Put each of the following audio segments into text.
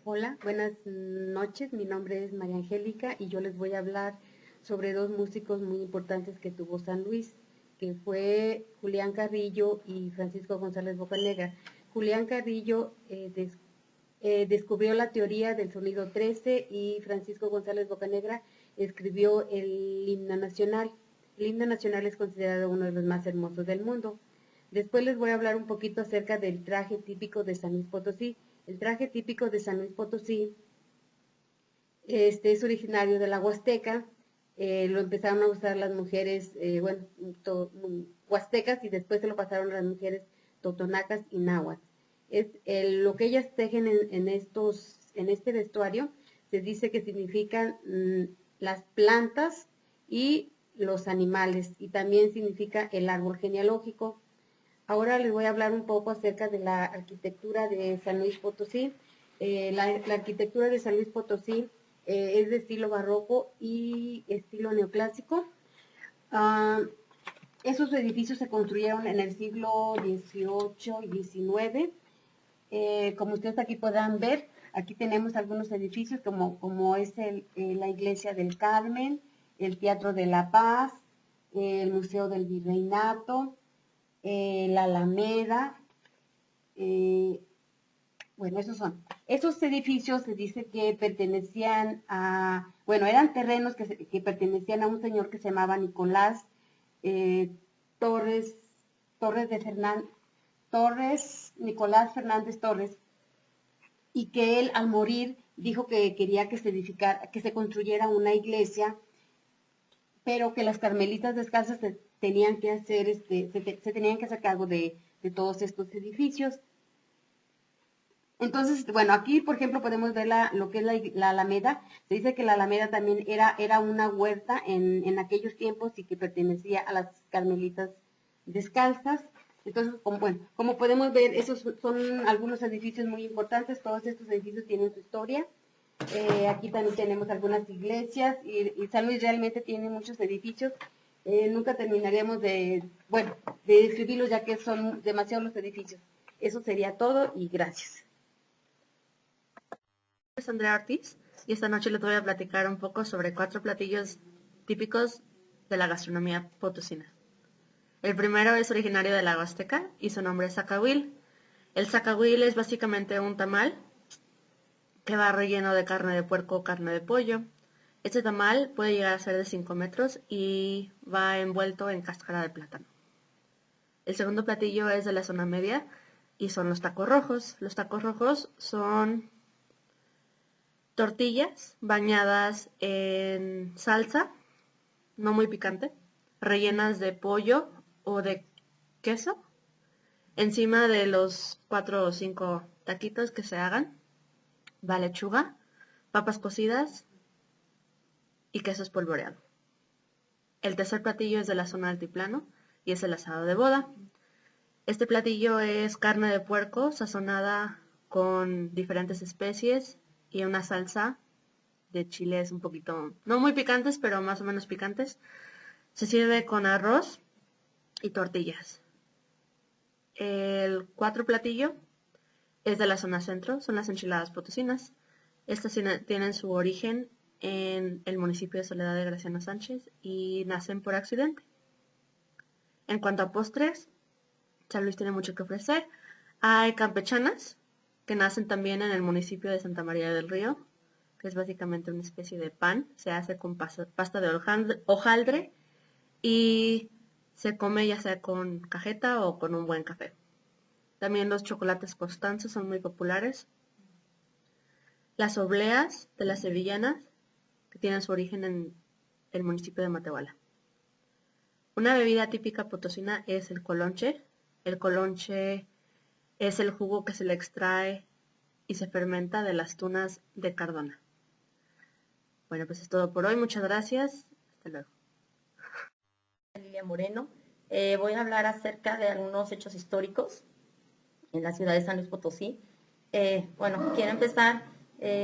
Hola, buenas noches. Mi nombre es María Angélica y yo les voy a hablar sobre dos músicos muy importantes que tuvo San Luis, que fue Julián Carrillo y Francisco González Bocanegra. Julián Carrillo descubrió la teoría del sonido 13 y Francisco González Bocanegra escribió el himno nacional. El himno nacional es considerado uno de los más hermosos del mundo. Después les voy a hablar un poquito acerca del traje típico de San Luis Potosí. El traje típico de San Luis Potosí es originario de la Huasteca. Lo empezaron a usar las mujeres, huastecas, y después se lo pasaron a las mujeres totonacas y náhuatl. Lo que ellas tejen en este vestuario se dice que significan las plantas y los animales, y también significa el árbol genealógico. Ahora les voy a hablar un poco acerca de la arquitectura de San Luis Potosí. La arquitectura de San Luis Potosí es de estilo barroco y estilo neoclásico. Esos edificios se construyeron en el siglo XVIII y XIX. Como ustedes aquí podrán ver, aquí tenemos algunos edificios como es la Iglesia del Carmen, el Teatro de la Paz, el Museo del Virreinato, la Alameda. Bueno, esos edificios se dice que pertenecían eran terrenos que pertenecían a un señor que se llamaba Nicolás Torres, Nicolás Fernández Torres, y que él al morir dijo que quería que se construyera una iglesia, pero que las carmelitas descalzas se tenían que hacer cargo de todos estos edificios. Entonces, bueno, aquí, por ejemplo, podemos ver lo que es la Alameda. Se dice que la Alameda también era una huerta en aquellos tiempos y que pertenecía a las carmelitas descalzas. Entonces, como podemos ver, esos son algunos edificios muy importantes. Todos estos edificios tienen su historia. Aquí también tenemos algunas iglesias y San Luis realmente tiene muchos edificios. Nunca terminaremos de describirlos, ya que son demasiados los edificios. Eso sería todo y gracias. Es Andrea Ortiz y esta noche les voy a platicar un poco sobre 4 platillos típicos de la gastronomía potosina. El primero es originario de la Huasteca y su nombre es zacahuil. El zacahuil es básicamente un tamal que va relleno de carne de puerco o carne de pollo. Este tamal puede llegar a ser de 5 metros y va envuelto en cáscara de plátano. El segundo platillo es de la zona media y son los tacos rojos. Los tacos rojos son tortillas bañadas en salsa, no muy picante, rellenas de pollo o de queso. Encima de los 4 o 5 taquitos que se hagan, va lechuga, papas cocidas y queso espolvoreado. El tercer platillo es de la zona altiplano y es el asado de boda. Este platillo es carne de puerco sazonada con diferentes especies y una salsa de chiles un poquito, no muy picantes, pero más o menos picantes. Se sirve con arroz y tortillas. El cuarto platillo es de la zona centro, son las enchiladas potosinas. Estas tienen su origen en el municipio de Soledad de Graciano Sánchez y nacen por accidente. En cuanto a postres, San Luis tiene mucho que ofrecer. Hay campechanas, que nacen también en el municipio de Santa María del Río, que es básicamente una especie de pan. Se hace con pasta de hojaldre y se come ya sea con cajeta o con un buen café. También los chocolates Constanza son muy populares. Las obleas de las sevillanas, que tienen su origen en el municipio de Matehuala. Una bebida típica potosina es el colonche. El colonche es el jugo que se le extrae y se fermenta de las tunas de Cardona. Bueno, pues es todo por hoy. Muchas gracias. Hasta luego. Lilia Moreno. Voy a hablar acerca de algunos hechos históricos en la ciudad de San Luis Potosí. Quiero empezar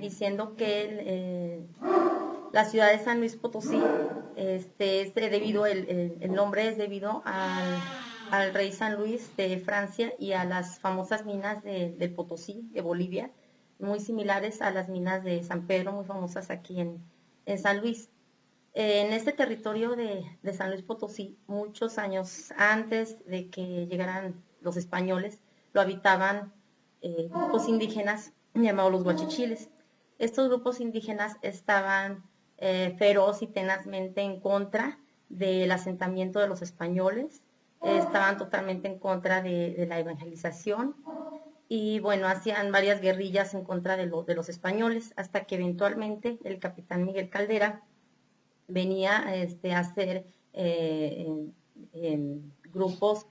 diciendo que la ciudad de San Luis Potosí el nombre es debido al rey San Luis de Francia y a las famosas minas del Potosí, de Bolivia, muy similares a las minas de San Pedro, muy famosas aquí en San Luis. En este territorio de San Luis Potosí, muchos años antes de que llegaran los españoles, lo habitaban grupos indígenas llamados los huachichiles. Estos grupos indígenas estaban feroz y tenazmente en contra del asentamiento de los españoles, estaban totalmente en contra de la evangelización y bueno, hacían varias guerrillas en contra de los españoles, hasta que eventualmente el capitán Miguel Caldera venía a hacer en grupos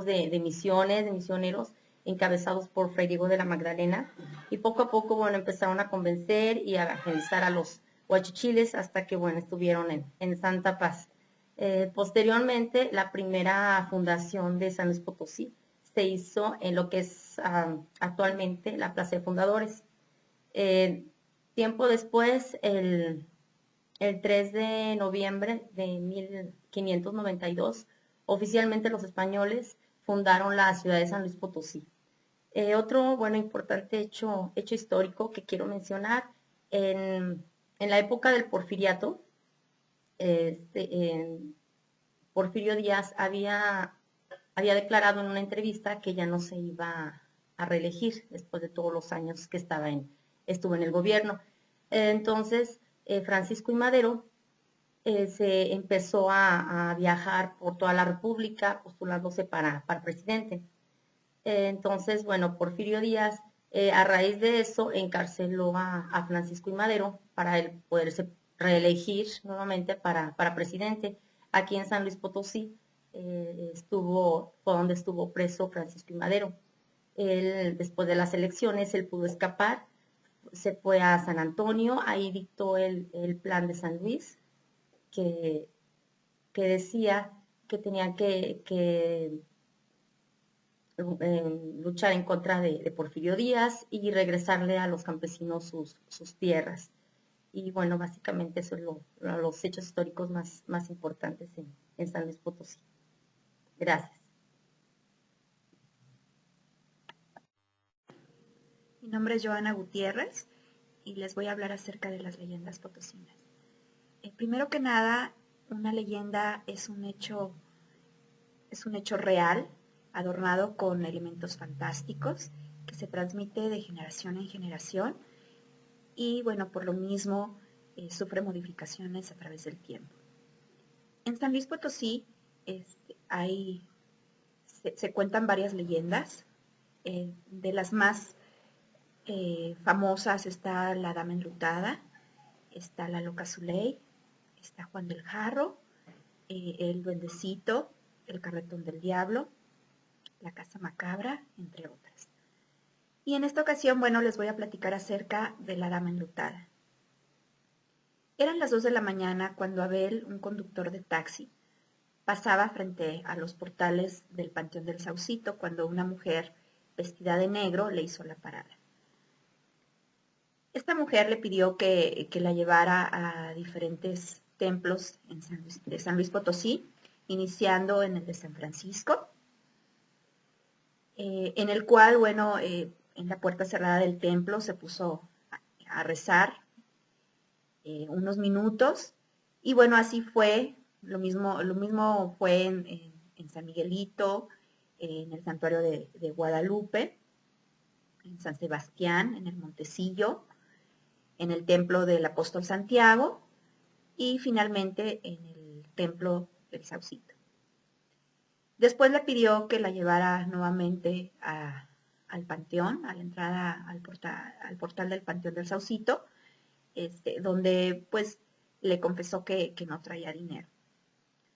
de misiones, de misioneros, encabezados por Fray Diego de la Magdalena, y poco a poco, bueno, empezaron a convencer y a evangelizar a los huachichiles hasta que, bueno, estuvieron en Santa Paz. Posteriormente, la primera fundación de San Luis Potosí se hizo en lo que es actualmente la Plaza de Fundadores. Tiempo después, el 3 de noviembre de 1592, oficialmente los españoles fundaron la ciudad de San Luis Potosí. Otro, bueno, importante hecho histórico que quiero mencionar, en la época del Porfiriato, Porfirio Díaz había declarado en una entrevista que ya no se iba a reelegir después de todos los años que estuvo en el gobierno. Entonces, Francisco I. Madero se empezó a viajar por toda la República postulándose para presidente. Entonces, bueno, Porfirio Díaz, a raíz de eso, encarceló a Francisco I. Madero para él poderse reelegir nuevamente para presidente. Aquí en San Luis Potosí fue donde estuvo preso Francisco I. Madero. Él, después de las elecciones, él pudo escapar, se fue a San Antonio, ahí dictó el plan de San Luis, que decía que tenían que luchar en contra de Porfirio Díaz y regresarle a los campesinos sus tierras. Y bueno, básicamente eso es los hechos históricos más importantes en San Luis Potosí. Gracias. Mi nombre es Joana Gutiérrez y les voy a hablar acerca de las leyendas potosinas. Primero que nada, una leyenda es un hecho real, adornado con elementos fantásticos, que se transmite de generación en generación y, bueno, por lo mismo sufre modificaciones a través del tiempo. En San Luis Potosí se cuentan varias leyendas. De las más famosas está la Dama Enlutada, está la Loca Zuley, está Juan del Jarro, el Duendecito, el Carretón del Diablo, la Casa Macabra, entre otras. Y en esta ocasión, bueno, les voy a platicar acerca de la Dama Enlutada. Eran las 2 de la mañana cuando Abel, un conductor de taxi, pasaba frente a los portales del Panteón del Saucito cuando una mujer vestida de negro le hizo la parada. Esta mujer le pidió que la llevara a diferentes templos de San Luis Potosí, iniciando en el de San Francisco, en el cual, bueno, en la puerta cerrada del templo se puso a rezar unos minutos, y bueno, así fue. Lo mismo fue en San Miguelito, en el santuario de Guadalupe, en San Sebastián, en el Montecillo, en el templo del Apóstol Santiago y finalmente en el templo del Saucito. Después le pidió que la llevara nuevamente al panteón, a la entrada al portal del Panteón del Saucito, donde pues le confesó que no traía dinero.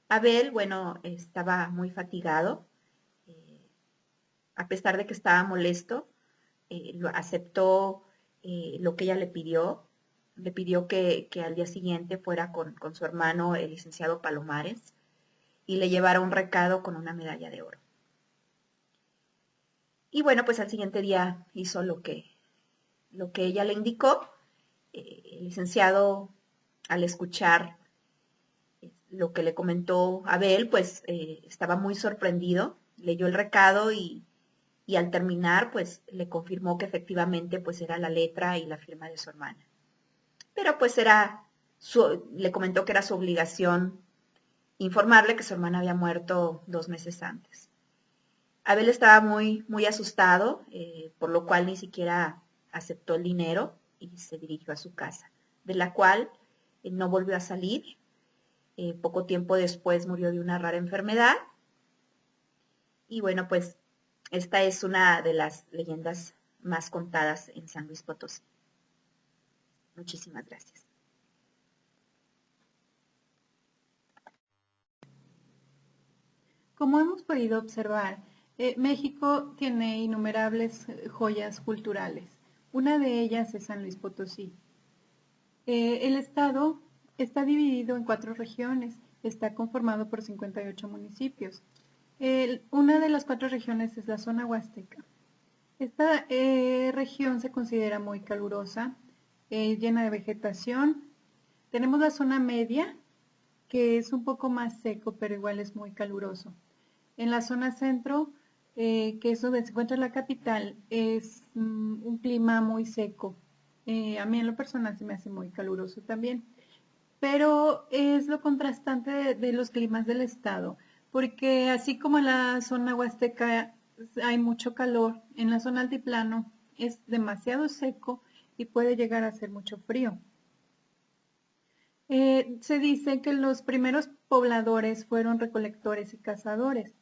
Abel, bueno, estaba muy fatigado, a pesar de que estaba molesto, aceptó lo que ella le pidió que al día siguiente fuera con su hermano, el licenciado Palomares, y le llevara un recado con una medalla de oro. Y bueno, pues al siguiente día hizo lo que ella le indicó. El licenciado, al escuchar lo que le comentó Abel, pues estaba muy sorprendido, leyó el recado y y al terminar pues le confirmó que efectivamente pues era la letra y la firma de su hermana. Pero pues le comentó que era su obligación informarle que su hermana había muerto 2 meses antes. Abel estaba muy, muy asustado, por lo cual ni siquiera aceptó el dinero y se dirigió a su casa, de la cual no volvió a salir. Poco tiempo después murió de una rara enfermedad. Y bueno, pues esta es una de las leyendas más contadas en San Luis Potosí. Muchísimas gracias. Como hemos podido observar, México tiene innumerables joyas culturales. Una de ellas es San Luis Potosí. El estado está dividido en 4 regiones. Está conformado por 58 municipios. Una de las 4 regiones es la zona huasteca. Esta región se considera muy calurosa, llena de vegetación. Tenemos la zona media, que es un poco más seco, pero igual es muy caluroso. En la zona centro, que es donde se encuentra la capital, es un clima muy seco. A mí en lo personal se me hace muy caluroso también. Pero es lo contrastante de los climas del estado, porque así como en la zona huasteca hay mucho calor, en la zona altiplano es demasiado seco y puede llegar a ser mucho frío. Se dice que los primeros pobladores fueron recolectores y cazadores.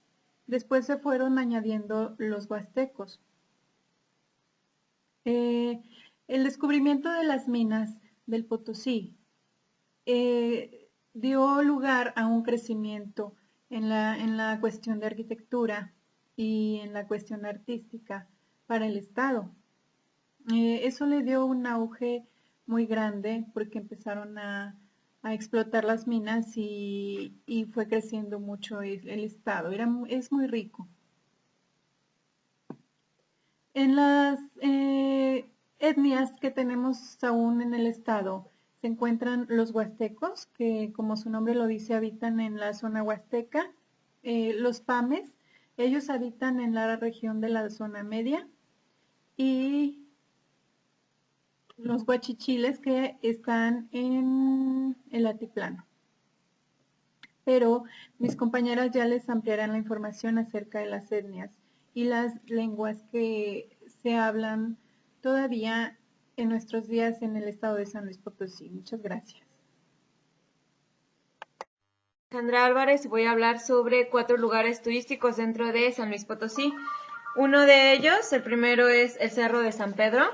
Después se fueron añadiendo los huastecos. El descubrimiento de las minas del Potosí dio lugar a un crecimiento en la cuestión de arquitectura y en la cuestión artística para el Estado. Eso le dio un auge muy grande porque empezaron a explotar las minas y fue creciendo mucho el estado. Es muy rico. En las etnias que tenemos aún en el estado se encuentran los huastecos, que como su nombre lo dice habitan en la zona huasteca. Los pames, ellos habitan en la región de la zona media. Y los huachichiles que están en el altiplano. Pero mis compañeras ya les ampliarán la información acerca de las etnias y las lenguas que se hablan todavía en nuestros días en el estado de San Luis Potosí. Muchas gracias. Sandra Álvarez, voy a hablar sobre 4 lugares turísticos dentro de San Luis Potosí. Uno de ellos, el primero es el Cerro de San Pedro.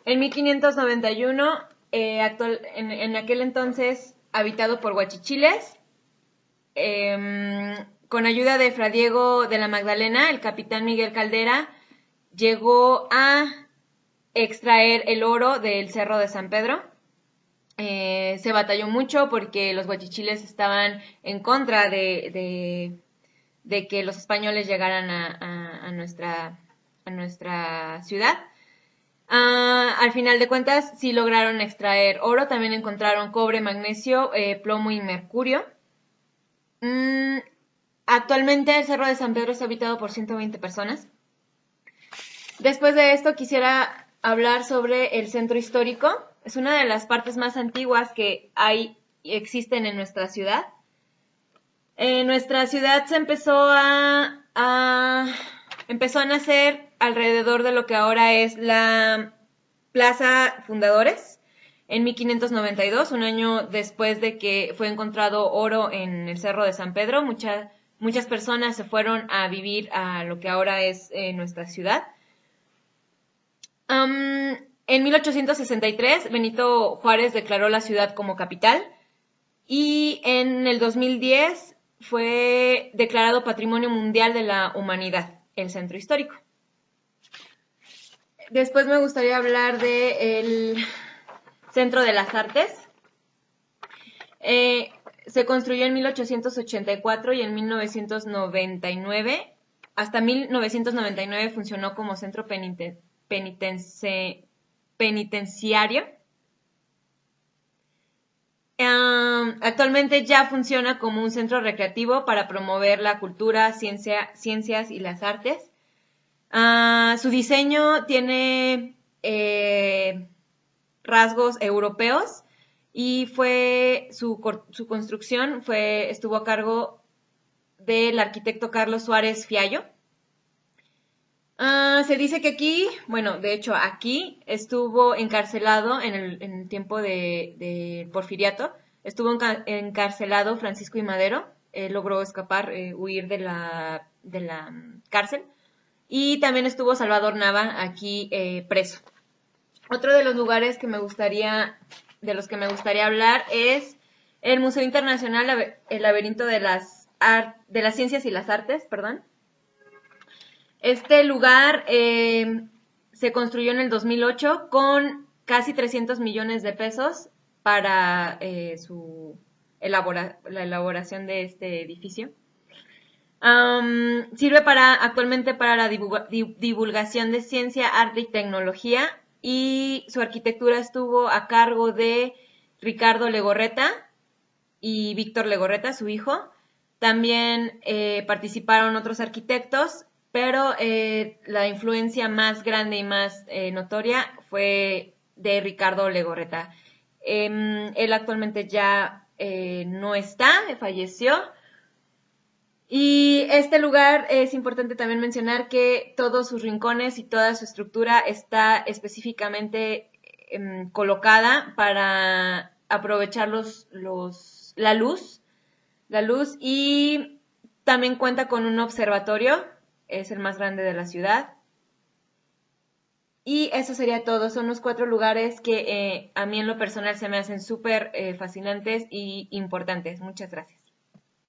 En 1591, en aquel entonces habitado por huachichiles, con ayuda de Fra Diego de la Magdalena, el capitán Miguel Caldera llegó a extraer el oro del Cerro de San Pedro. Se batalló mucho porque los huachichiles estaban en contra de que los españoles llegaran a nuestra ciudad. Al final de cuentas sí lograron extraer oro, también encontraron cobre, magnesio, plomo y mercurio. Actualmente el Cerro de San Pedro está habitado por 120 personas. Después de esto quisiera hablar sobre el centro histórico. Es una de las partes más antiguas que existen en nuestra ciudad. Nuestra ciudad se empezó a nacer alrededor de lo que ahora es la Plaza Fundadores, en 1592, un año después de que fue encontrado oro en el Cerro de San Pedro. Muchas personas se fueron a vivir a lo que ahora es nuestra ciudad. En 1863, Benito Juárez declaró la ciudad como capital y en el 2010 fue declarado Patrimonio Mundial de la Humanidad, el centro histórico. Después me gustaría hablar del Centro de las Artes. Se construyó en 1884 y en 1999, hasta 1999 funcionó como centro penitenciario. Actualmente ya funciona como un centro recreativo para promover la cultura, ciencias y las artes. Su diseño tiene rasgos europeos y su construcción estuvo a cargo del arquitecto Carlos Suárez Fiallo. Se dice que aquí, bueno, de hecho aquí estuvo encarcelado en el tiempo de Porfiriato, estuvo encarcelado Francisco I. Madero, logró escapar, huir de la cárcel, y también estuvo Salvador Nava aquí preso. Otro de los lugares de los que me gustaría hablar es el Museo Internacional El Laberinto de las Ciencias y las Artes, perdón. Este lugar se construyó en el 2008 con casi 300 millones de pesos para la elaboración de este edificio. Sirve actualmente para la divulgación de ciencia, arte y tecnología, y su arquitectura estuvo a cargo de Ricardo Legorreta y Víctor Legorreta, su hijo. También participaron otros arquitectos, pero la influencia más grande y más notoria fue de Ricardo Legorreta. Él actualmente ya no está, falleció. Y este lugar es importante también mencionar que todos sus rincones y toda su estructura está específicamente colocada para aprovechar la luz, y también cuenta con un observatorio, es el más grande de la ciudad. Y eso sería todo, son los 4 lugares que a mí en lo personal se me hacen súper fascinantes y importantes. Muchas gracias.